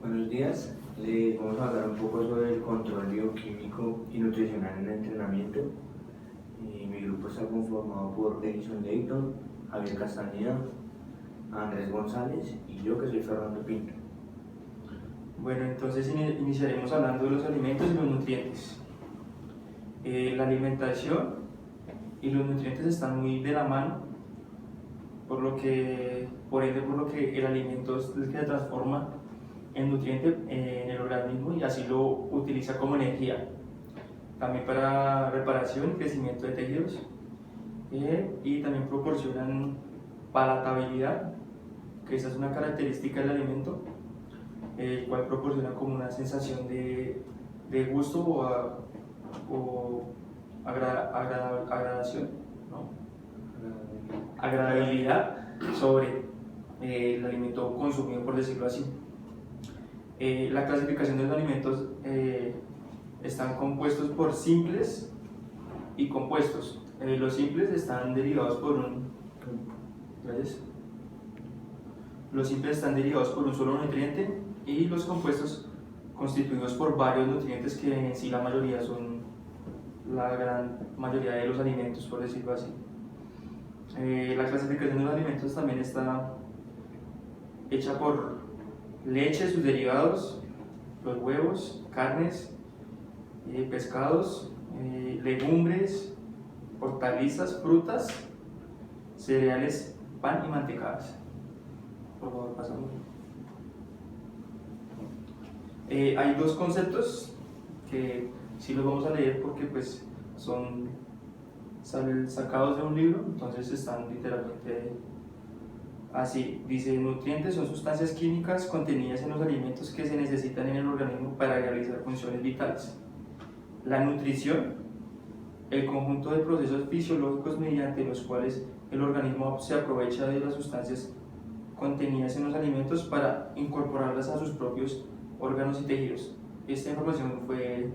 Buenos días, les vamos a hablar un poco sobre el control bioquímico y nutricional en el entrenamiento. Mi grupo está conformado por Edison Leighton, Javier Castañeda, Andrés González y yo, que soy Fernando Pinto. Bueno, entonces iniciaremos hablando de los alimentos y los nutrientes. La alimentación y los nutrientes están muy de la mano, por ende, el alimento es el que se transforma en nutriente en el organismo y así lo utiliza como energía, también para reparación y crecimiento de tejidos, y también proporcionan palatabilidad, que esa es una característica del alimento, el cual proporciona como una sensación de gusto o agradación, ¿no? Agradabilidad sobre el alimento consumido, por decirlo así. La clasificación de los alimentos están compuestos por simples y compuestos. Los simples están derivados por Los simples están derivados por un solo nutriente y los compuestos constituidos por varios nutrientes, que en sí la mayoría son la gran mayoría de los alimentos, por decirlo así. La clasificación de los alimentos también está hecha por leche, sus derivados, los huevos, carnes, pescados, legumbres, hortalizas, frutas, cereales, pan y mantecadas. Por favor, pasamos. Hay dos conceptos que sí los vamos a leer porque pues son sacados de un libro, entonces están literalmente así. Dice: nutrientes son sustancias químicas contenidas en los alimentos que se necesitan en el organismo para realizar funciones vitales. La nutrición, el conjunto de procesos fisiológicos mediante los cuales el organismo se aprovecha de las sustancias contenidas en los alimentos para incorporarlas a sus propios órganos y tejidos. Esta información fue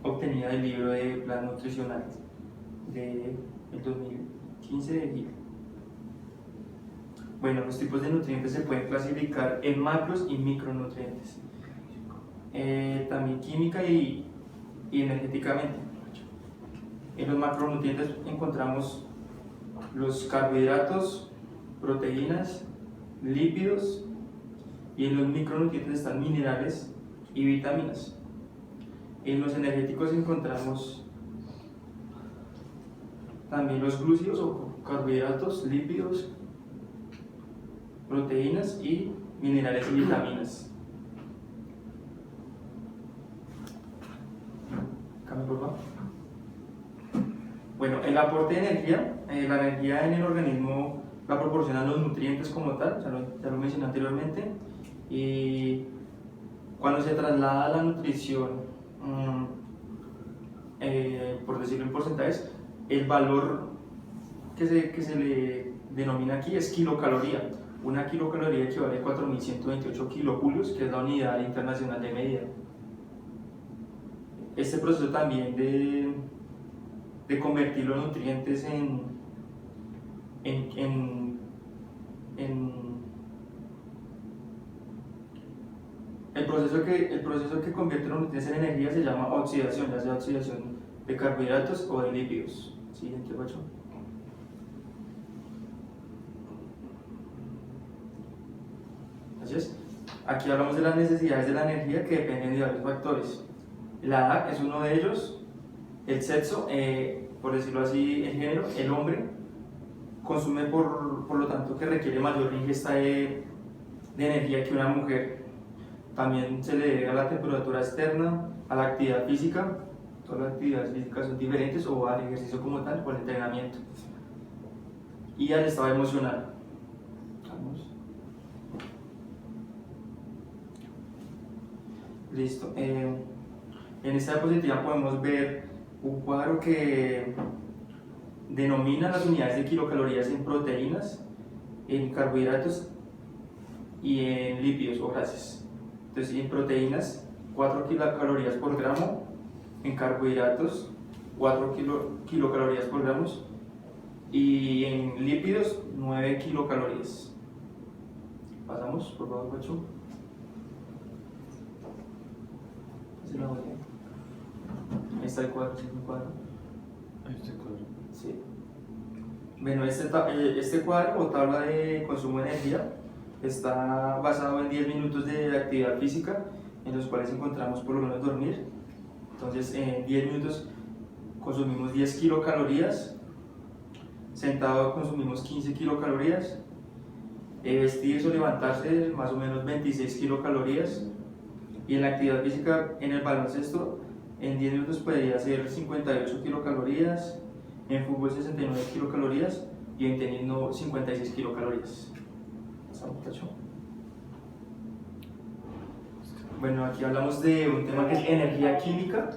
obtenida del libro de Plan Nutricional del 2015 de Gil. Bueno, los tipos de nutrientes se pueden clasificar en macros y micronutrientes, también química y energéticamente. En los macronutrientes encontramos los carbohidratos, proteínas, lípidos, y en los micronutrientes están minerales y vitaminas. En los energéticos encontramos también los glúcidos o carbohidratos, lípidos, proteínas y minerales y vitaminas. Cambio, por favor. Bueno, el aporte de energía, la energía en el organismo la proporcionan los nutrientes como tal, ya lo mencioné anteriormente, y cuando se traslada la nutrición, por decirlo en porcentajes, el valor que se le denomina aquí es kilocaloría. Una kilocaloría equivale a 4.128 kilojulios, que es la unidad internacional de medida. Este proceso también de convertir los nutrientes el proceso que convierte los nutrientes en energía se llama oxidación, ya sea oxidación de carbohidratos o de lípidos. Siguiente, Pacho. Así es. Aquí hablamos de las necesidades de la energía, que dependen de varios factores. La edad es uno de ellos. El sexo, por decirlo así, el género, el hombre consume por lo tanto que requiere mayor ingesta de energía que una mujer. También se le debe a la temperatura externa, a la actividad física, todas las actividades físicas son diferentes, o al ejercicio como tal, o al entrenamiento, y al estado emocional. Vamos. Listo. En esta diapositiva podemos ver un cuadro que denomina las unidades de kilocalorías en proteínas, en carbohidratos y en lípidos o grasas. Entonces, en proteínas, 4 kilocalorías por gramo; en carbohidratos, 4 kilocalorías por gramo; y en lípidos, 9 kilocalorías. Pasamos, por favor, Pacho. ¿Se la voltea? Ahí está el cuadro, ¿sí es un cuadro? Este cuadro. Sí. Bueno, este cuadro o tabla de consumo de energía está basado en 10 minutos de actividad física en los cuales encontramos por lo menos dormir. Entonces, en 10 minutos consumimos 10 kilocalorías, sentado consumimos 15 kilocalorías, vestirse o levantarse más o menos 26 kilocalorías, y en la actividad física, en el baloncesto, en 10 minutos podría ser 58 kilocalorías, en fútbol 69 kilocalorías y en tenis 56 kilocalorías. ¿Está muchacho? Bueno, aquí hablamos de un tema que es energía química.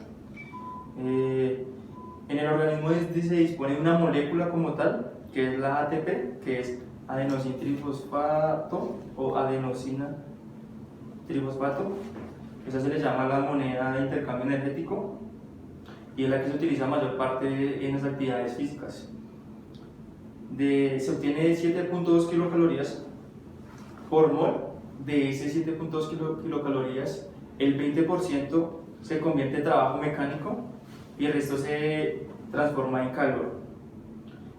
En el organismo se dispone de una molécula como tal, que es la ATP, que es adenosina trifosfato o adenosina trifosfato. Esa se le llama la moneda de intercambio energético y es la que se utiliza mayor parte en las actividades físicas. Se obtiene 7.2 kilocalorías por mol. De ese 7.2 kilocalorías, el 20% se convierte en trabajo mecánico y el resto se transforma en calor.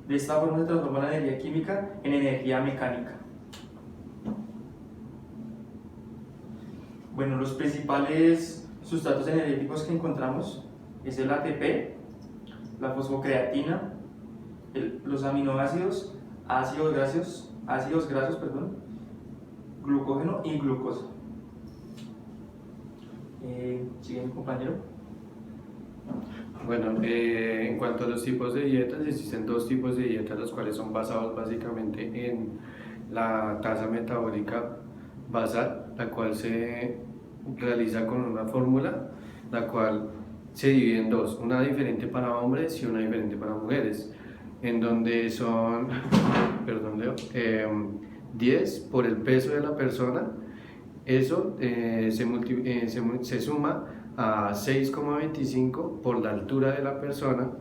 De esta forma se transforma la energía química en energía mecánica. Bueno, los principales sustratos energéticos que encontramos es el ATP, la fosfocreatina, los aminoácidos, ácidos grasos, glucógeno y glucosa. ¿Sigue mi compañero? Bueno, en cuanto a los tipos de dietas, existen dos tipos de dietas, los cuales son basados básicamente en la tasa metabólica basal, la cual se realiza con una fórmula, la cual se divide en dos, una diferente para hombres y una diferente para mujeres, en donde son, perdón Leo, 10 por el peso de la persona. Eso se suma a 6,25 por la altura de la persona,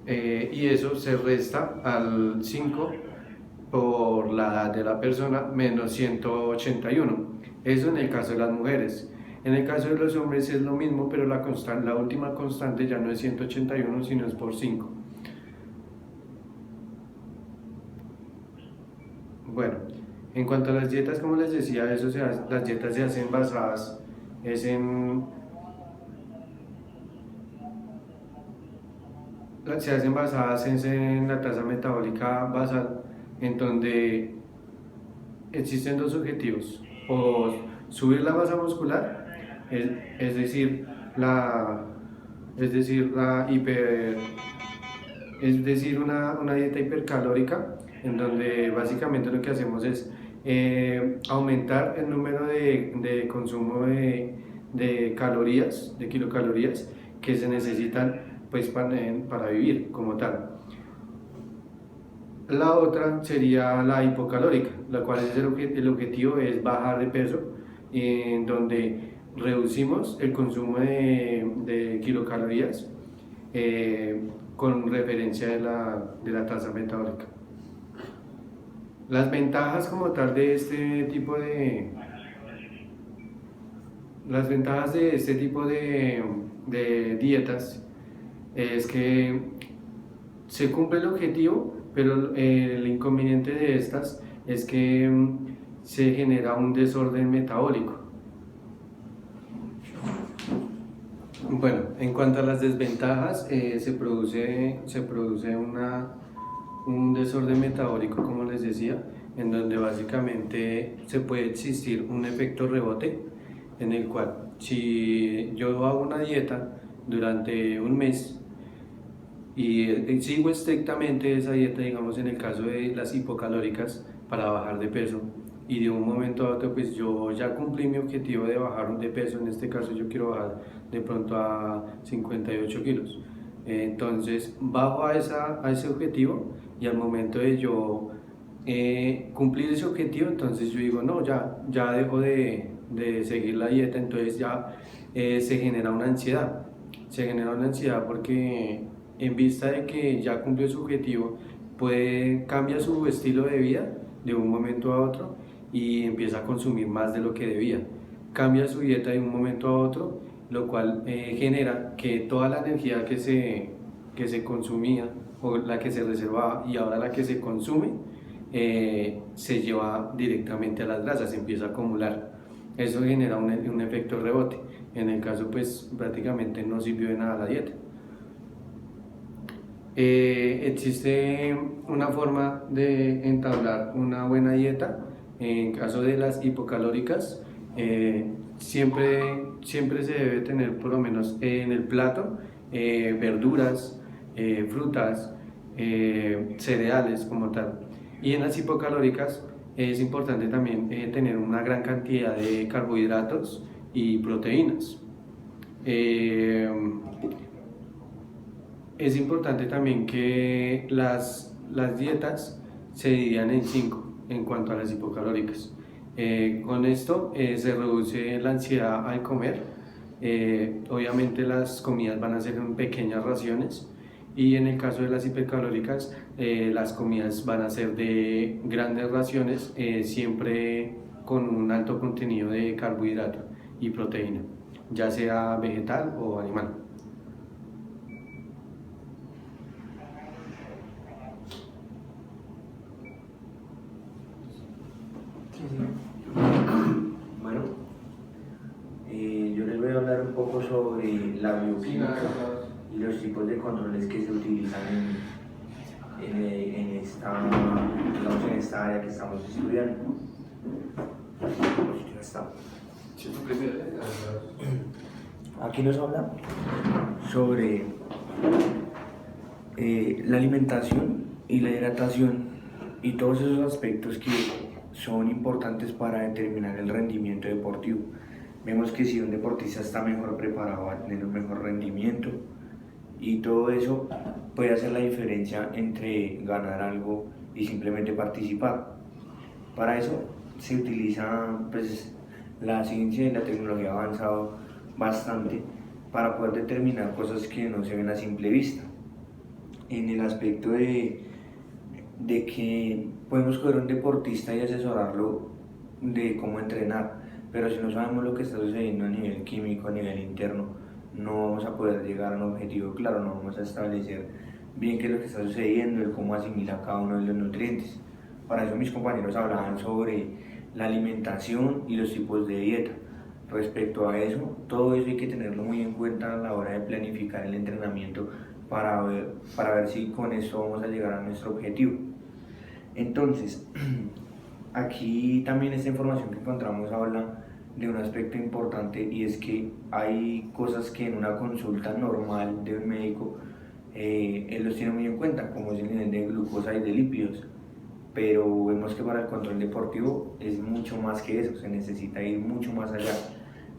y eso se resta al 5 por la edad de la persona menos 181. Eso en el caso de las mujeres. En el caso de los hombres es lo mismo, pero la última constante ya no es 181, sino es por 5. Bueno, en cuanto a las dietas, como les decía, las dietas se hacen basadas en la tasa metabólica basal, en donde existen dos objetivos: o subir la masa muscular, es decir, una dieta hipercalórica, en donde básicamente lo que hacemos es aumentar el número de consumo de calorías, de kilocalorías que se necesitan pues para vivir como tal. La otra sería la hipocalórica, la cual el objetivo es bajar de peso, en donde reducimos el consumo de kilocalorías con referencia de la tasa metabólica. Las ventajas como tal de este tipo de dietas es que se cumple el objetivo, pero el inconveniente de estas es que se genera un desorden metabólico. Bueno, en cuanto a las desventajas, se produce un desorden metabólico, como les decía, en donde básicamente se puede existir un efecto rebote, en el cual si yo hago una dieta durante un mes y sigo estrictamente esa dieta, digamos en el caso de las hipocalóricas, para bajar de peso, y de un momento a otro pues yo ya cumplí mi objetivo de bajar de peso, en este caso yo quiero bajar de pronto a 58 kilos, entonces bajo a ese objetivo, y al momento de yo cumplir ese objetivo, entonces yo digo no, ya dejo de seguir la dieta, entonces ya se genera una ansiedad porque en vista de que ya cumplió su objetivo, cambia su estilo de vida de un momento a otro y empieza a consumir más de lo que debía, cambia su dieta de un momento a otro lo cual genera que toda la energía que se consumía o la que se reservaba y ahora la que se consume se lleva directamente a las grasas, se empieza a acumular. Eso genera un efecto rebote. En el caso, pues prácticamente no sirvió de nada la dieta. Existe una forma de entablar una buena dieta. En caso de las hipocalóricas, siempre se debe tener por lo menos en el plato verduras, frutas, cereales como tal. Y en las hipocalóricas es importante también tener una gran cantidad de carbohidratos y proteínas. Es importante también que las dietas se dividan en 5 en cuanto a las hipocalóricas. Con esto se reduce la ansiedad al comer. Obviamente las comidas van a ser en pequeñas raciones y en el caso de las hipercalóricas las comidas van a ser de grandes raciones, siempre con un alto contenido de carbohidrato y proteína, ya sea vegetal o animal. Bueno, yo les voy a hablar un poco sobre la bioquímica y los tipos de controles que se utilizan en esta área que estamos estudiando. Ya está. Aquí nos habla sobre la alimentación y la hidratación y todos esos aspectos que son importantes para determinar el rendimiento deportivo. Vemos que si un deportista está mejor preparado va a tener un mejor rendimiento y todo eso puede hacer la diferencia entre ganar algo y simplemente participar. Para eso se utiliza pues, la ciencia y la tecnología ha avanzado bastante para poder determinar cosas que no se ven a simple vista. En el aspecto de que podemos coger a un deportista y asesorarlo de cómo entrenar, pero si no sabemos lo que está sucediendo a nivel químico, a nivel interno, no vamos a poder llegar a un objetivo claro, no vamos a establecer bien qué es lo que está sucediendo, el cómo asimila cada uno de los nutrientes. Para eso mis compañeros hablaban sobre la alimentación y los tipos de dieta. Respecto a eso, todo eso hay que tenerlo muy en cuenta a la hora de planificar el entrenamiento para ver si con eso vamos a llegar a nuestro objetivo. Entonces, aquí también esta información que encontramos habla de un aspecto importante y es que hay cosas que en una consulta normal de un médico él los tiene muy en cuenta, como es el nivel de glucosa y de lípidos, pero vemos que para el control deportivo es mucho más que eso, se necesita ir mucho más allá,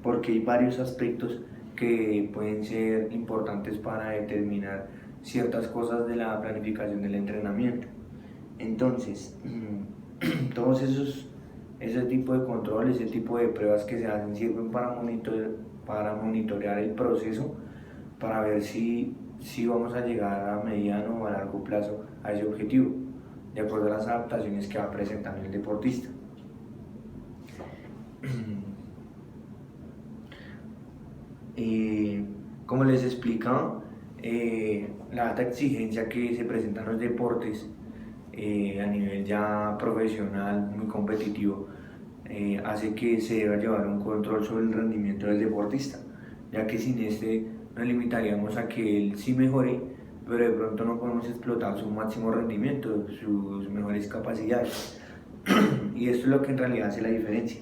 porque hay varios aspectos que pueden ser importantes para determinar ciertas cosas de la planificación del entrenamiento. Entonces, todos ese tipo de control, ese tipo de pruebas que se hacen sirven para monitorear el proceso, para ver si vamos a llegar a mediano o a largo plazo a ese objetivo, de acuerdo a las adaptaciones que va presentando el deportista. Como les explicaba, la alta exigencia que se presenta en los deportes a nivel ya profesional, muy competitivo, hace que se deba llevar un control sobre el rendimiento del deportista, ya que sin este nos limitaríamos a que él sí mejore, pero de pronto no podemos explotar su máximo rendimiento, sus mejores capacidades. Y esto es lo que en realidad hace la diferencia.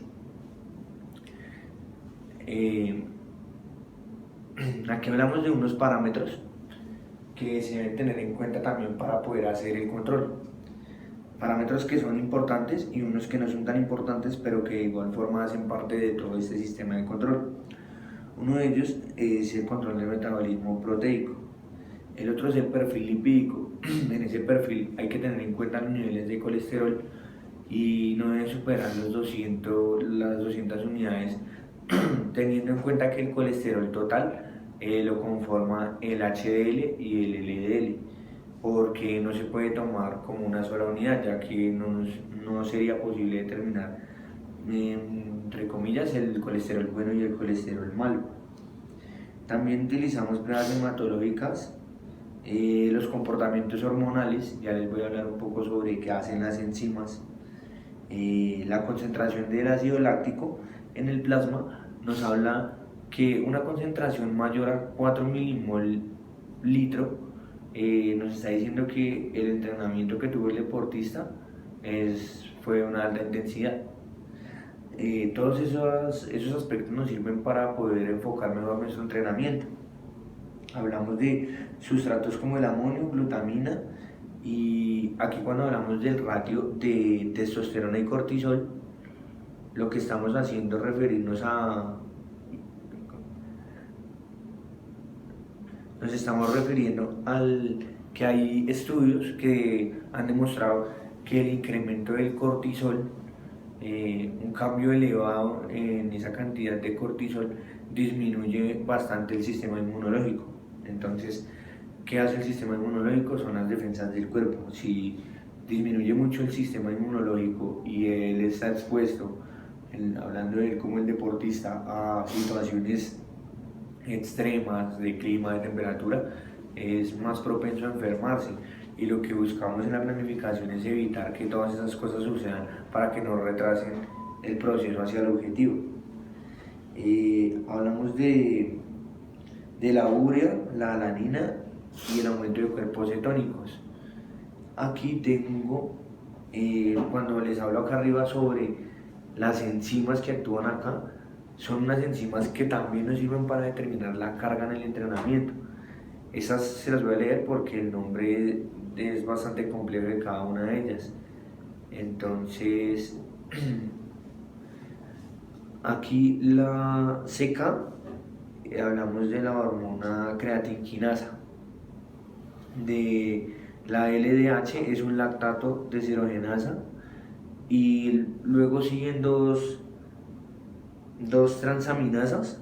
Aquí hablamos de unos parámetros que se deben tener en cuenta también para poder hacer el control. Parámetros que son importantes y unos que no son tan importantes, pero que de igual forma hacen parte de todo este sistema de control. Uno de ellos es el control del metabolismo proteico. El otro es el perfil lipídico. En ese perfil hay que tener en cuenta los niveles de colesterol y no deben superar las 200 unidades, teniendo en cuenta que el colesterol total lo conforma el HDL y el LDL, porque no se puede tomar como una sola unidad, ya que no sería posible determinar, entre comillas, el colesterol bueno y el colesterol malo. También utilizamos pruebas hematológicas, los comportamientos hormonales, ya les voy a hablar un poco sobre qué hacen las enzimas, la concentración del ácido láctico en el plasma nos habla que una concentración mayor a 4 milimol litro nos está diciendo que el entrenamiento que tuvo el deportista fue una alta intensidad. Todos esos aspectos nos sirven para poder enfocar mejor nuestro entrenamiento. Hablamos de sustratos como el amonio, glutamina, y aquí cuando hablamos del ratio de testosterona y cortisol, lo que estamos haciendo es referirnos nos estamos refiriendo al que hay estudios que han demostrado que el incremento del cortisol, un cambio elevado en esa cantidad de cortisol, disminuye bastante el sistema inmunológico. Entonces, ¿qué hace el sistema inmunológico? Son las defensas del cuerpo. Si disminuye mucho el sistema inmunológico y él está expuesto, hablando de él como el deportista, a situaciones extremas de clima, de temperatura, es más propenso a enfermarse. Y lo que buscamos en la planificación es evitar que todas esas cosas sucedan para que no retrasen el proceso hacia el objetivo. Hablamos de la urea, la alanina y el aumento de cuerpos cetónicos. Aquí tengo, cuando les hablo acá arriba sobre las enzimas que actúan acá, son unas enzimas que también nos sirven para determinar la carga en el entrenamiento. Esas se las voy a leer porque el nombre es bastante complejo de cada una de ellas. Entonces, aquí la CK, hablamos de la hormona creatinquinasa, de la LDH es un lactato deshidrogenasa, y luego siguen dos transaminasas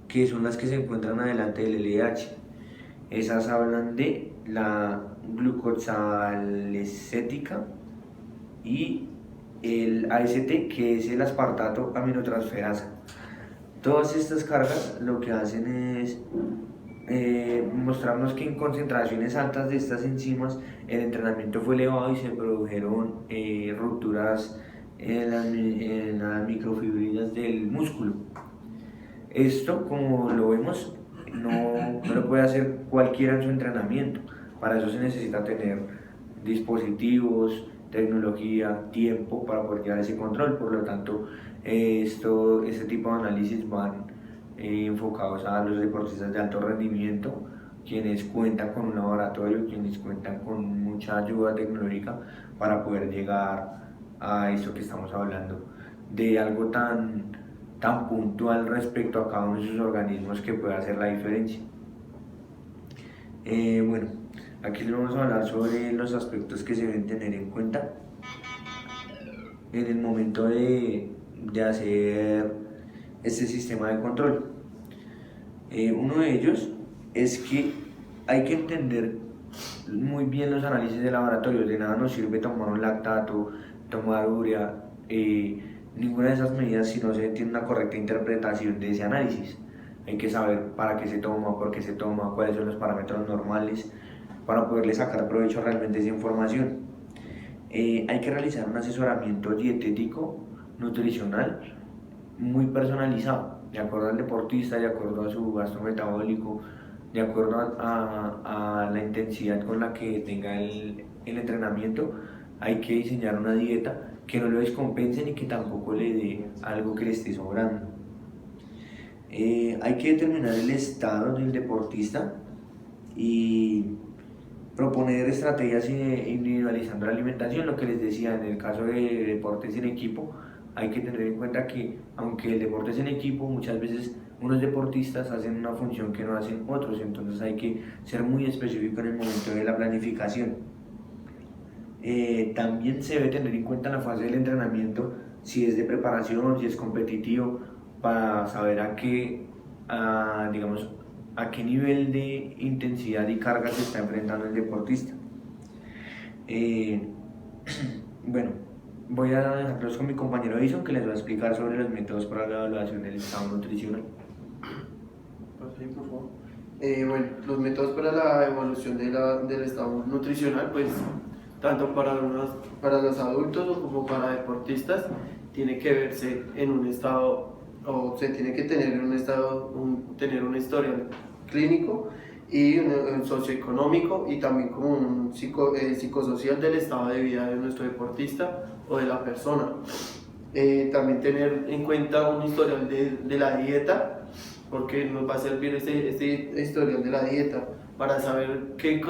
que son las que se encuentran adelante del LDH. Esas hablan de la glucosilacética y el AST, que es el aspartato aminotransferasa. Todas estas cargas lo que hacen es mostrarnos que en concentraciones altas de estas enzimas el entrenamiento fue elevado y se produjeron rupturas en las microfibrillas del músculo. Esto, como lo vemos, no lo puede hacer cualquiera en su entrenamiento. Para eso se necesita tener dispositivos, tecnología, tiempo para poder llevar ese control. Por lo tanto, este tipo de análisis van enfocados a los deportistas de alto rendimiento, quienes cuentan con un laboratorio, quienes cuentan con mucha ayuda tecnológica para poder llegar a esto que estamos hablando, de algo tan puntual respecto a cada uno de sus organismos que puede hacer la diferencia. Bueno, aquí les vamos a hablar sobre los aspectos que se deben tener en cuenta en el momento de hacer este sistema de control. Uno de ellos es que hay que entender muy bien los análisis de laboratorio. De nada nos sirve tomar un lactato, tomar urea, ninguna de esas medidas si no se tiene una correcta interpretación de ese análisis. Hay que saber para qué se toma, por qué se toma, cuáles son los parámetros normales para poderle sacar provecho realmente a esa información. Hay que realizar un asesoramiento dietético, nutricional, muy personalizado, de acuerdo al deportista, de acuerdo a su gasto metabólico, de acuerdo a la intensidad con la que tenga el entrenamiento. Hay que diseñar una dieta que no lo descompense ni que tampoco le dé algo que le esté sobrando. Hay que determinar el estado del deportista y proponer estrategias individualizando la alimentación. Lo que les decía, en el caso de deportes en equipo, hay que tener en cuenta que aunque el deporte es en equipo, muchas veces unos deportistas hacen una función que no hacen otros, entonces hay que ser muy específico en el momento de la planificación. También se debe tener en cuenta la fase del entrenamiento, si es de preparación, si es competitivo, para saber a qué nivel de intensidad y carga se está enfrentando el deportista. Bueno, voy a dejarlos con mi compañero Edison, que les va a explicar sobre los métodos para la evaluación del estado nutricional. Sí, por favor. Bueno, los métodos para la evolución del estado nutricional, pues tanto para los adultos como para deportistas, tiene que verse en un estado, o se tiene que tener en un estado, tener un historial clínico y un socioeconómico y también como un psicosocial del estado de vida de nuestro deportista o de la persona. También tener en cuenta un historial de la dieta, porque nos va a servir este historial de la dieta para saber qué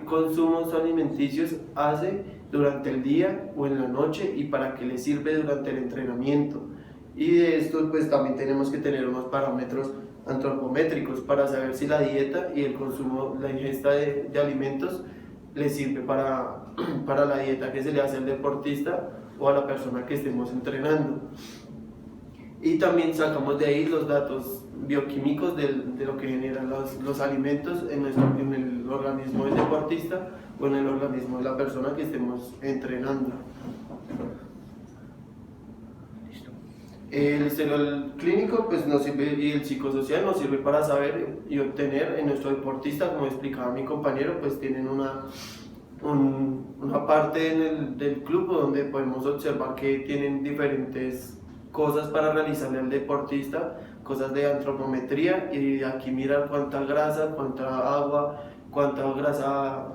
consumos alimenticios hace durante el día o en la noche y para qué le sirve durante el entrenamiento. Y de esto pues también tenemos que tener unos parámetros antropométricos para saber si la dieta y el consumo, la ingesta de alimentos le sirve para la dieta que se le hace al deportista o a la persona que estemos entrenando. Y también sacamos de ahí los datos bioquímicos de lo que generan los alimentos en el organismo del deportista o en el organismo de la persona que estemos entrenando. El historial clínico pues, nos sirve, y el psicosocial nos sirve para saber y obtener en nuestro deportista, como explicaba mi compañero, pues tienen una parte del club donde podemos observar que tienen diferentes cosas para realizarle al deportista, cosas de antropometría, y aquí mirar cuánta grasa, cuánta agua, cuánta grasa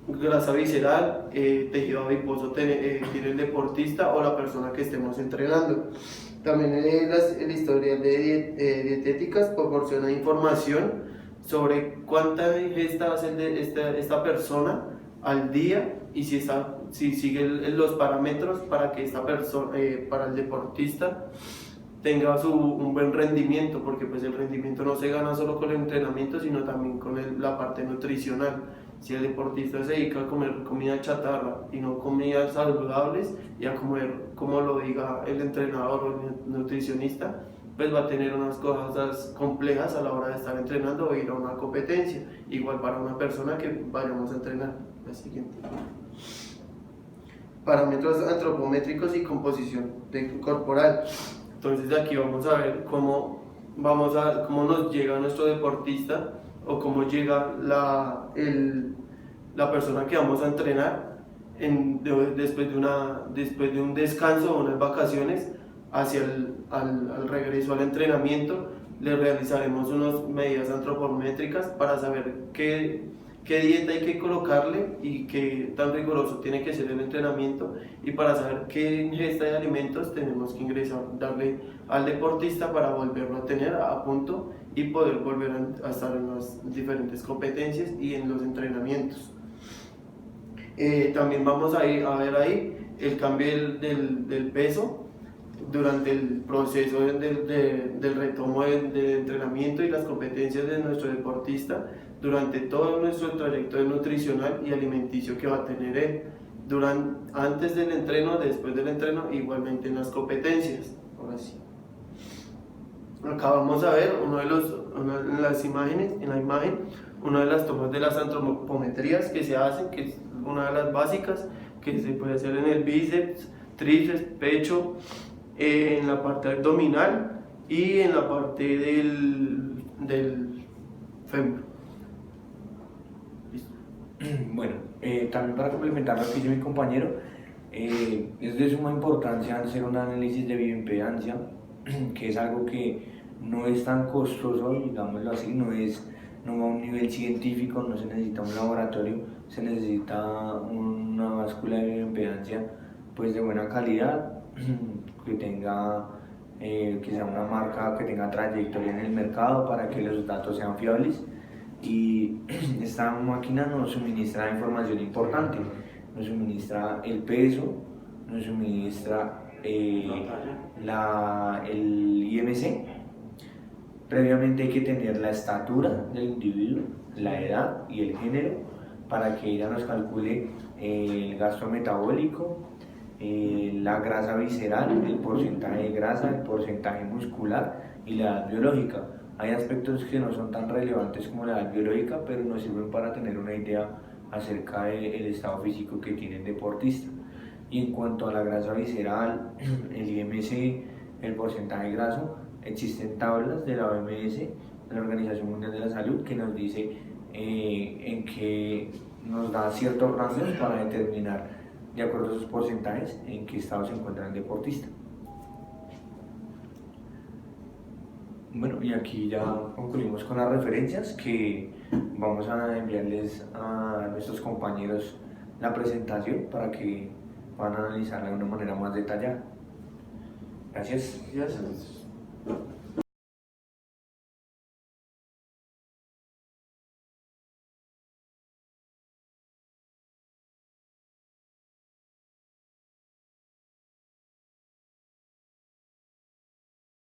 grasa visceral, tejido adiposo tiene el deportista o la persona que estemos entrenando. También el historial de dietéticas proporciona información sobre cuánta ingesta hace esta persona al día y si sigue los parámetros para que esta persona, para el deportista, tenga un buen rendimiento, porque pues el rendimiento no se gana solo con el entrenamiento, sino también con la parte nutricional. Si el deportista se dedica a comer comida chatarra y no comidas saludables y a comer como lo diga el entrenador o el nutricionista, pues va a tener unas cosas complejas a la hora de estar entrenando o ir a una competencia. Igual para una persona que vayamos a entrenar. La siguiente. Parámetros antropométricos y composición corporal. Entonces de aquí vamos a ver cómo nos llega nuestro deportista o cómo llega la persona que vamos a entrenar después de un descanso o unas vacaciones hacia al regreso al entrenamiento. Le realizaremos unas medidas antropométricas para saber qué dieta hay que colocarle y qué tan riguroso tiene que ser el entrenamiento, y para saber qué ingesta de alimentos tenemos que darle al deportista para volverlo a tener a punto y poder volver a estar en las diferentes competencias y en los entrenamientos. También vamos a ver ahí el cambio del peso durante el proceso del retomo del entrenamiento y las competencias de nuestro deportista durante todo nuestro trayecto nutricional y alimenticio que va a tener él, antes del entreno, después del entreno, igualmente en las competencias. Ahora sí. Acá vamos a ver en la imagen, una de las tomas de las antropometrías que se hacen, que es una de las básicas, que se puede hacer en el bíceps, tríceps, pecho, en la parte abdominal y en la parte del fémur. Bueno, también para complementar lo que dice mi compañero, es de suma importancia hacer un análisis de bioimpedancia, que es algo que no es tan costoso, digámoslo así, no va a un nivel científico, no se necesita un laboratorio, se necesita una báscula de bioimpedancia pues de buena calidad, que sea una marca que tenga trayectoria en el mercado para que los datos sean fiables. Y esta máquina nos suministra información importante, nos suministra el peso, nos suministra el IMC. Previamente hay que tener la estatura del individuo, la edad y el género para que ella nos calcule el gasto metabólico, la grasa visceral, el porcentaje de grasa, el porcentaje muscular y la edad biológica. Hay aspectos que no son tan relevantes como la edad biológica, pero nos sirven para tener una idea acerca del estado físico que tiene el deportista. Y en cuanto a la grasa visceral, el IMC, el porcentaje graso, existen tablas de la OMS, de la Organización Mundial de la Salud, que nos dice en que nos da ciertos rangos para determinar, de acuerdo a esos porcentajes, en qué estado se encuentra el deportista. Bueno, y aquí ya concluimos con las referencias que vamos a enviarles a nuestros compañeros la presentación para que puedan analizarla de una manera más detallada. Gracias. Gracias.